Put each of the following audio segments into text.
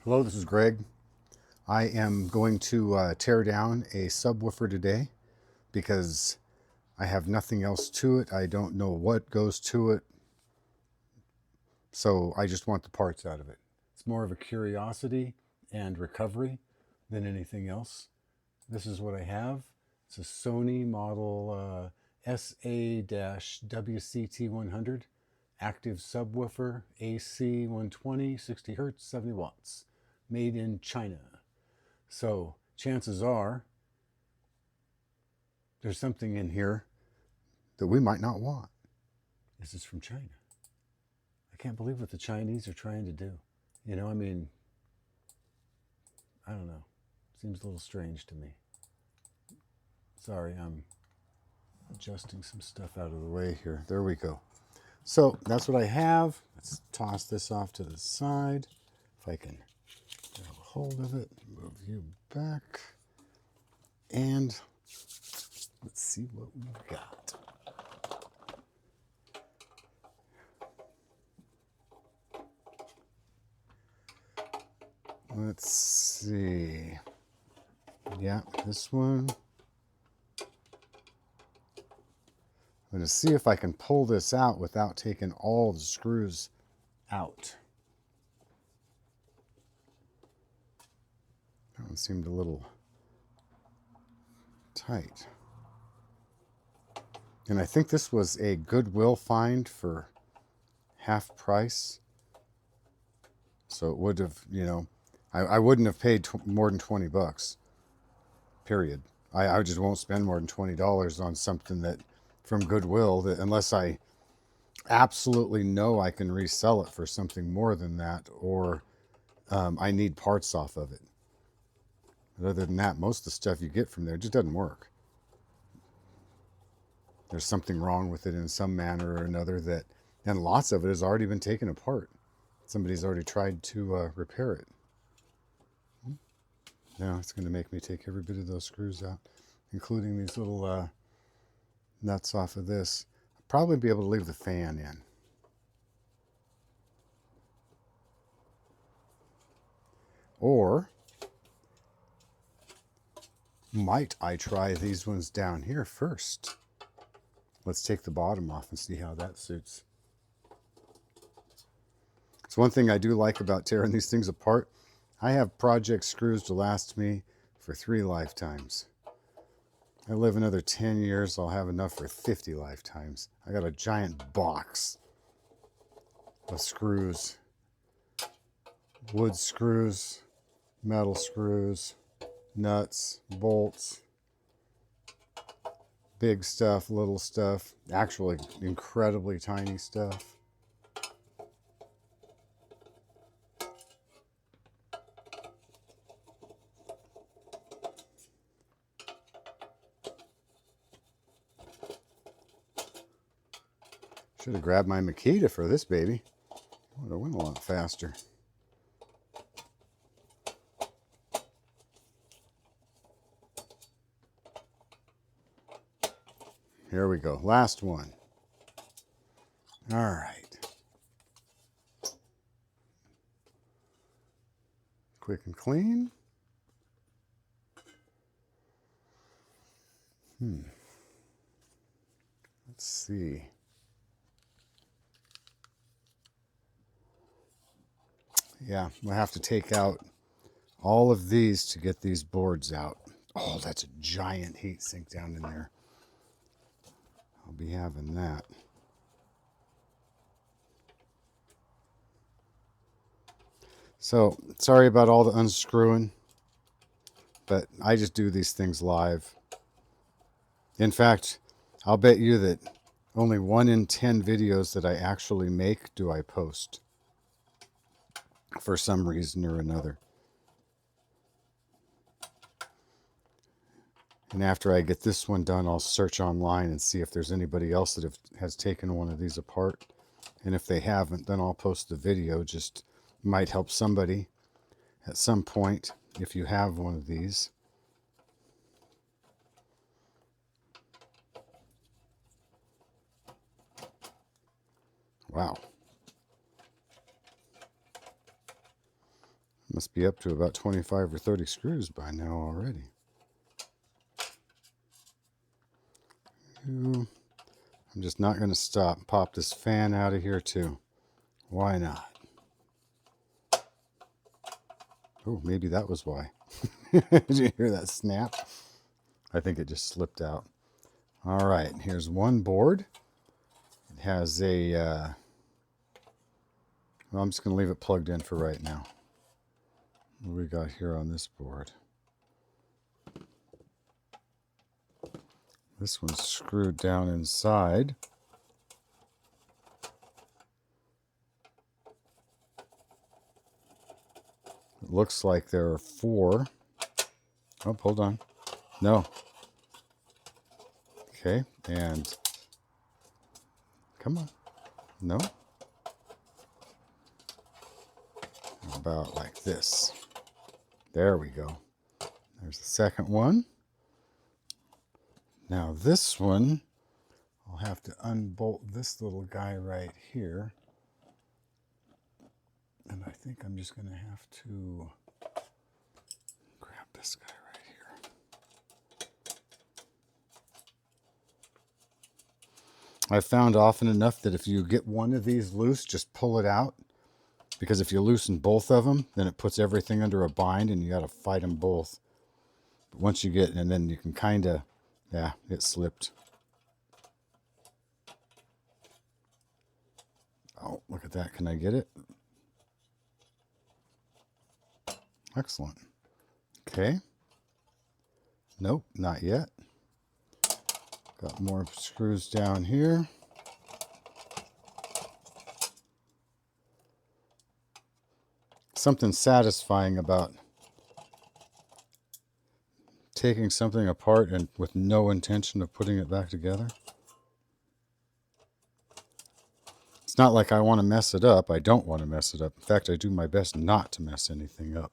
Hello, this is Greg. I am going to tear down a subwoofer today because I have nothing else to it. I don't know what goes to it, so I just want the parts out of it. It's more of a curiosity and recovery than anything else. This is what I have. It's a Sony model SA WCT 100 active subwoofer, AC 120, 60 hertz, 70 watts, made in China. So chances are there's something in here that we might not want. This is from China. I can't believe what the Chinese are trying to do. I mean, I don't know. Seems a little strange to me. Sorry, I'm adjusting some stuff out of the way here. There we go. So that's what I have. Let's toss this off to the side. If I can grab a hold of it, move you back. And let's see what we've got. Let's see. Yeah, this one. I'm going to see if I can pull this out without taking all the screws out. That one seemed a little tight. And I think this was a Goodwill find for half price. So it would have, I wouldn't have paid more than 20 bucks, period. I just won't spend more than $20 on something that from Goodwill, that unless I absolutely know I can resell it for something more than that, or I need parts off of it. But other than that, most of the stuff you get from there just doesn't work. There's something wrong with it in some manner or another, and lots of it has already been taken apart. Somebody's already tried to repair it. Now it's going to make me take every bit of those screws out, including these little nuts off of this. I'll probably be able to leave the fan in. Or might I try these ones down here first? Let's take the bottom off and see how that suits. It's one thing I do like about tearing these things apart. I have project screws to last me for 3 lifetimes. I live another 10 years, I'll have enough for 50 lifetimes. I got a giant box of screws. Wood screws, metal screws, nuts, bolts, big stuff, little stuff, actually incredibly tiny stuff. Should have grabbed my Makita for this baby. Would have went a lot faster. Here we go. Last one. All right. Quick and clean. Let's see. Yeah, we'll have to take out all of these to get these boards out. Oh, that's a giant heat sink down in there. I'll be having that. So, sorry about all the unscrewing, but I just do these things live. In fact, I'll bet you that only 1 in 10 videos that I actually make do I post for some reason or another. And after I get this one done, I'll search online and see if there's anybody else that has taken one of these apart. And if they haven't, then I'll post the video. Just might help somebody at some point if you have one of these. Wow. Must be up to about 25 or 30 screws by now already. I'm just not going to stop. Pop this fan out of here too. Why not? Oh, maybe that was why. Did you hear that snap? I think it just slipped out. All right, here's one board. It has a, well, I'm just going to leave it plugged in for right now. What do we got here on this board? This one's screwed down inside. It looks like there are 4. Oh, hold on. No. Okay, and come on. No. How about like this? There we go. There's the second one. Now this one, I'll have to unbolt this little guy right here. And I think I'm just going to have to grab this guy right here. I've found often enough that if you get one of these loose, just pull it out. Because if you loosen both of them, then it puts everything under a bind and you got to fight them both. But once you get, and then you can kind of, yeah, it slipped. Oh, look at that. Can I get it? Excellent. Okay. Nope, not yet. Got more screws down here. Something satisfying about taking something apart and with no intention of putting it back together. It's not like I want to mess it up. I don't want to mess it up. In fact, I do my best not to mess anything up.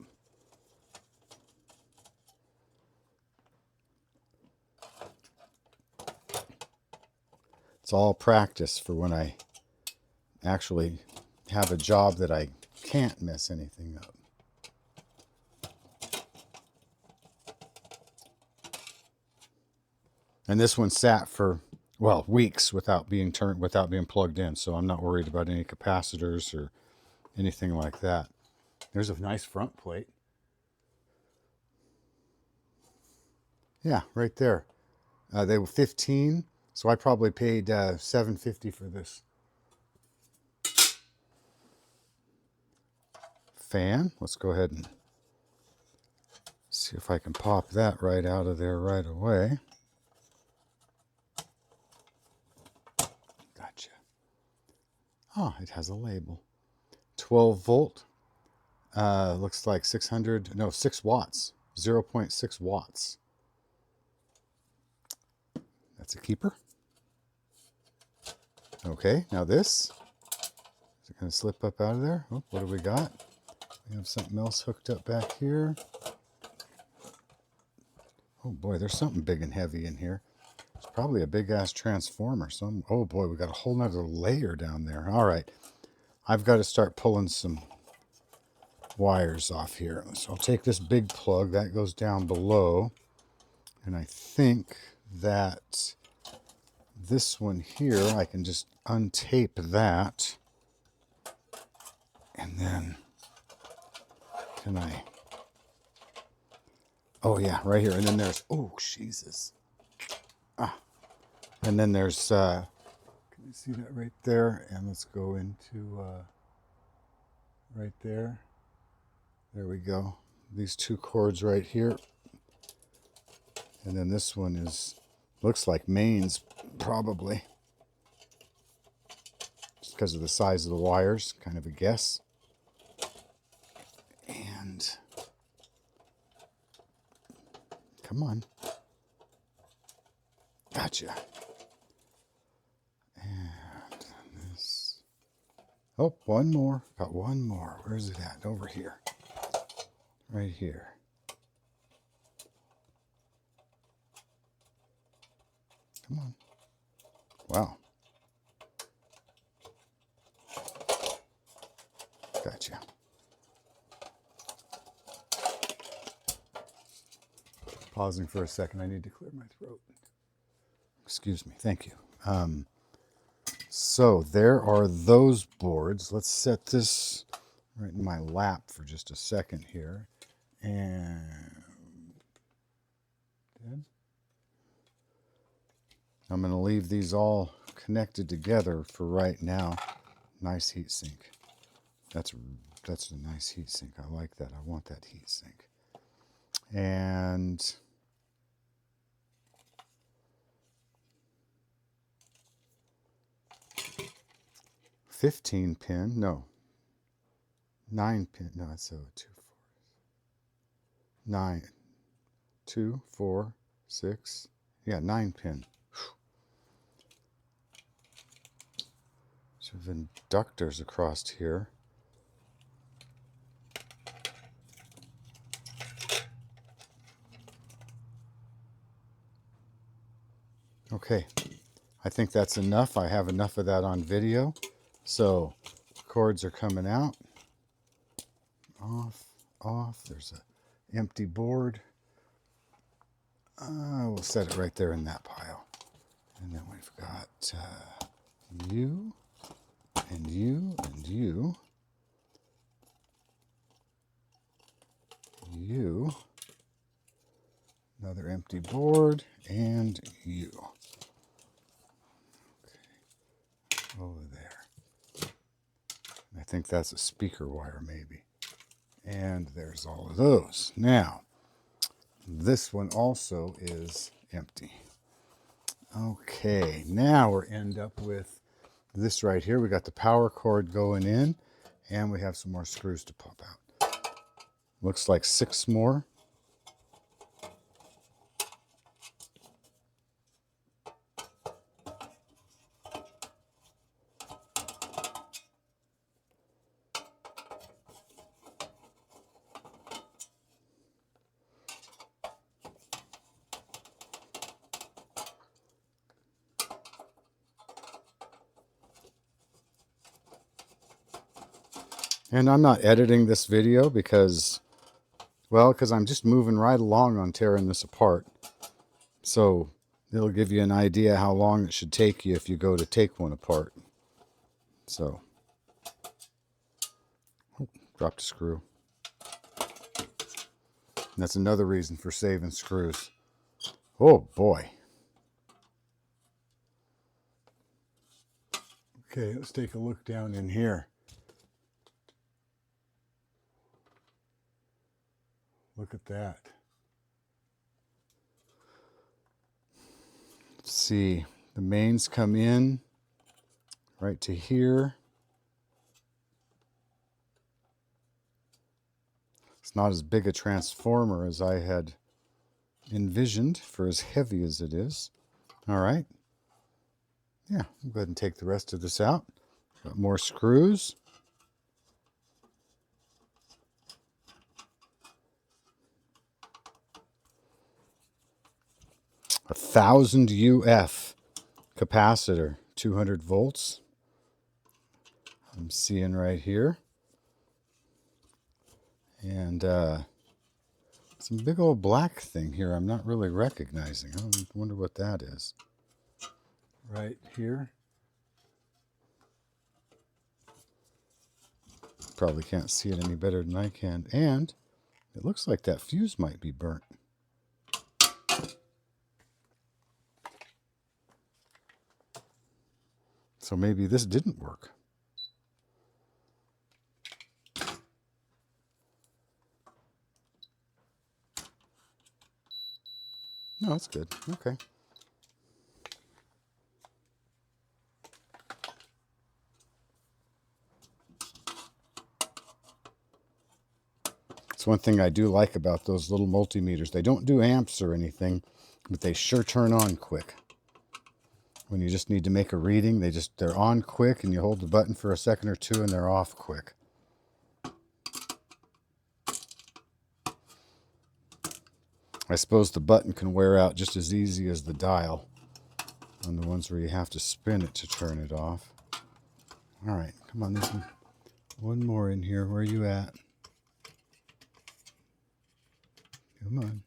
It's all practice for when I actually have a job that I can't mess anything up. And this one sat for, well, weeks without being plugged in, so I'm not worried about any capacitors or anything like that. There's a nice front plate. Yeah, right there. They were 15, so I probably paid $7.50 for this. Fan. Let's go ahead and see if I can pop that right out of there right away. Gotcha. Oh, it has a label. 12 volt. Looks like 6 watts. 0.6 watts. That's a keeper. Okay, now this. Is it going to slip up out of there? Oh, what do we got? We have something else hooked up back here. Oh boy, there's something big and heavy in here. It's probably a big ass transformer. Oh boy, we got a whole nother layer down there. All right, I've got to start pulling some wires off here. So I'll take this big plug that goes down below, and I think that this one here, I can just untape that, and then can I? Oh yeah, right here. And then there's, oh Jesus. And then there's, can you see that right there? And let's go into right there. There we go. These 2 cords right here. And then this one is, looks like mains probably. Just because of the size of the wires, kind of a guess. And come on. Gotcha. And this. Oh, one more. Got one more. Where's it at? Over here. Right here. Come on. Wow. Gotcha. pausing for a second. I need to clear my throat. Excuse me. Thank you. So there are those boards. Let's set this right in my lap for just a second here. And I'm going to leave these all connected together for right now. Nice heat sink. That's a nice heat sink. I like that. I want that heat sink. And 15 pin, no, 9 pin, no, it's a 9, 2, 4, 6, yeah, 9 pin. So we have inductors across here. Okay, I think that's enough. I have enough of that on video. So cords are coming out. Off, off. There's an empty board. We'll set it right there in that pile. And then we've got you, and you, and you. You. Another empty board, and you. Okay. Over there. I think that's a speaker wire, maybe. And there's all of those. Now, this one also is empty. Okay, now we're end up with this right here. We got the power cord going in, and we have some more screws to pop out. Looks like 6 more. And I'm not editing this video because I'm just moving right along on tearing this apart. So it'll give you an idea how long it should take you if you go to take one apart. So, dropped a screw. And that's another reason for saving screws. Oh boy. Okay, let's take a look down in here. Look at that. Let's see, the mains come in right to here. It's not as big a transformer as I had envisioned for as heavy as it is. All right. Yeah, I'll go ahead and take the rest of this out. Got more screws. A 1000 UF capacitor, 200 volts. I'm seeing right here. And some big old black thing here I'm not really recognizing. I wonder what that is. Right here. Probably can't see it any better than I can. And it looks like that fuse might be burnt. So maybe this didn't work. No, that's good. Okay. It's one thing I do like about those little multimeters. They don't do amps or anything, but they sure turn on quick. When you just need to make a reading, they're on quick, and you hold the button for a second or two and they're off quick. I suppose the button can wear out just as easy as the dial on the ones where you have to spin it to turn it off. All right, come on, there's one more in here. Where are you at? Come on.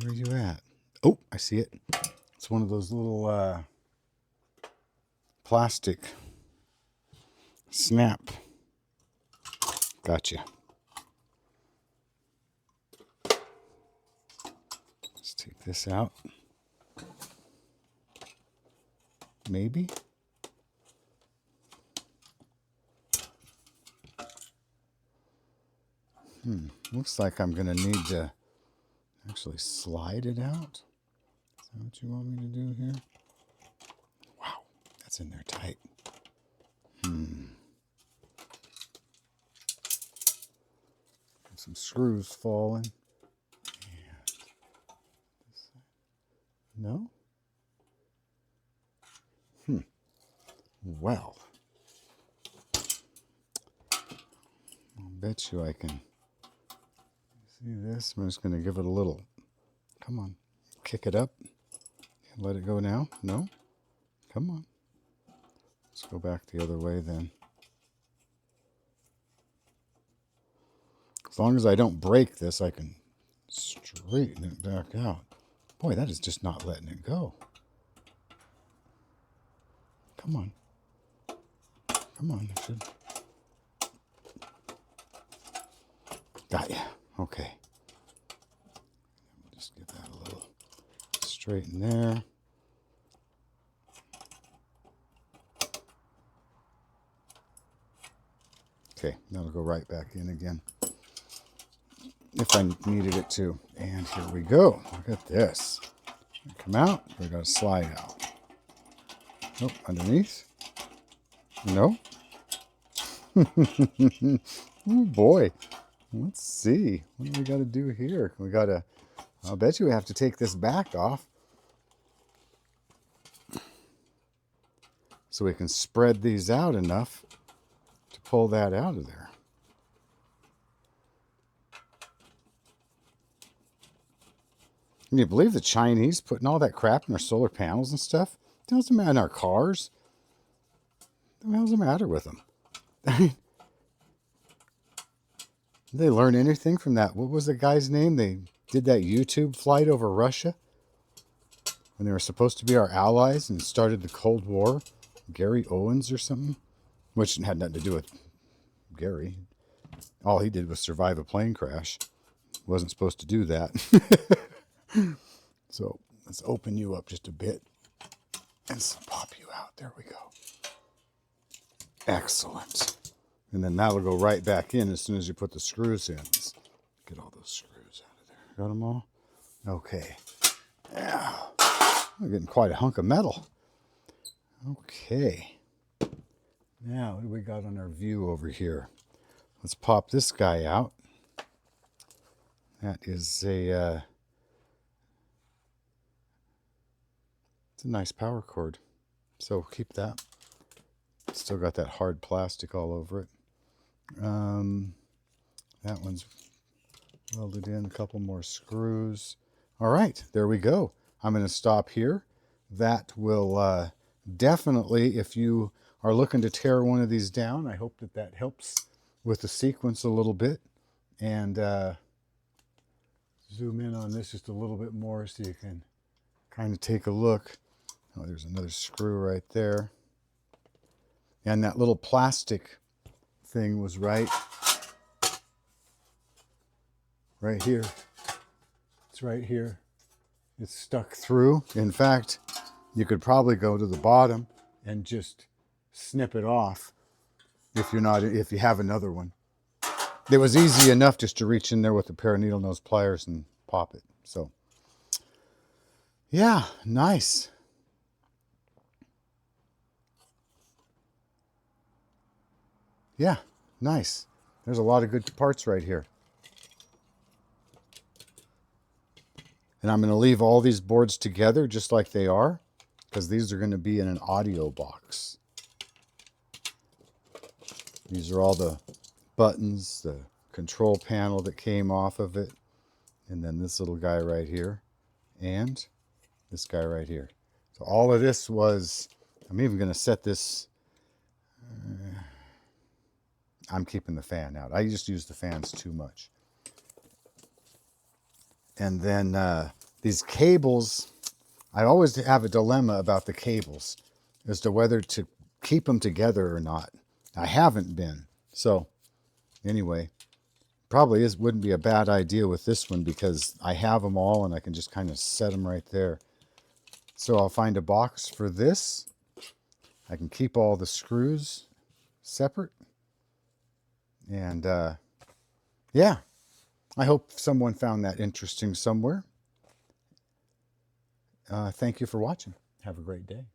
Where are you at? Oh, I see it. It's one of those little plastic snap. Gotcha. Let's take this out. Maybe. Looks like I'm going to need to actually slide it out. Is that what you want me to do here? Wow, that's in there tight. Some screws falling. No? Well, I'll bet you I can see this. I'm just going to give it a little, come on, kick it up. Let it go now. No? Come on. Let's go back the other way then. As long as I don't break this, I can straighten it back out. Boy, that is just not letting it go. Come on. Come on. I should. Got ya. Okay. Just get that a little straight in there. Okay, that'll go right back in again. If I needed it to. And here we go. Look at this. Come out. We got to slide out. Oh, underneath. No. Oh boy. Let's see. What do we got to do here? We got to, I'll bet you we have to take this back off so we can spread these out enough to pull that out of there. Can you believe the Chinese putting all that crap in their solar panels and stuff? It doesn't matter in our cars. What the hell's the matter with them? Did they learn anything from that? What was the guy's name? They did that YouTube flight over Russia when they were supposed to be our allies and started the Cold War. Gary Owens or something, which had nothing to do with Gary. All he did was survive a plane crash. Wasn't supposed to do that. So let's open you up just a bit and pop you out. There we go. Excellent. And then that'll go right back in as soon as you put the screws in. Let's get all those screws out of there. Got them all? Okay. Yeah. We're getting quite a hunk of metal. Okay. Now, what do we got on our view over here? Let's pop this guy out. That is a it's a nice power cord. So keep that. Still got that hard plastic all over it. That one's welded in, a couple more screws. All right, there we go. I'm going to stop here. That will definitely, if you are looking to tear one of these down, I hope that that helps with the sequence a little bit. And zoom in on this just a little bit more so you can kind of take a look. Oh, there's another screw right there. And that little plastic thing was right here. It's right here. It's stuck through. In fact, you could probably go to the bottom and just snip it off if you have another one. It was easy enough just to reach in there with a pair of needle nose pliers and pop it. So, yeah, nice. Yeah, nice. There's a lot of good parts right here. And I'm going to leave all these boards together just like they are, because these are going to be in an audio box. These are all the buttons, the control panel that came off of it, and then this little guy right here, and this guy right here. So all of this was, I'm even going to set this, I'm keeping the fan out. I just use the fans too much. And then these cables, I always have a dilemma about the cables as to whether to keep them together or not. I haven't been. So anyway, probably wouldn't be a bad idea with this one because I have them all and I can just kind of set them right there. So I'll find a box for this. I can keep all the screws separate. And yeah, I hope someone found that interesting somewhere. Thank you for watching. Have a great day.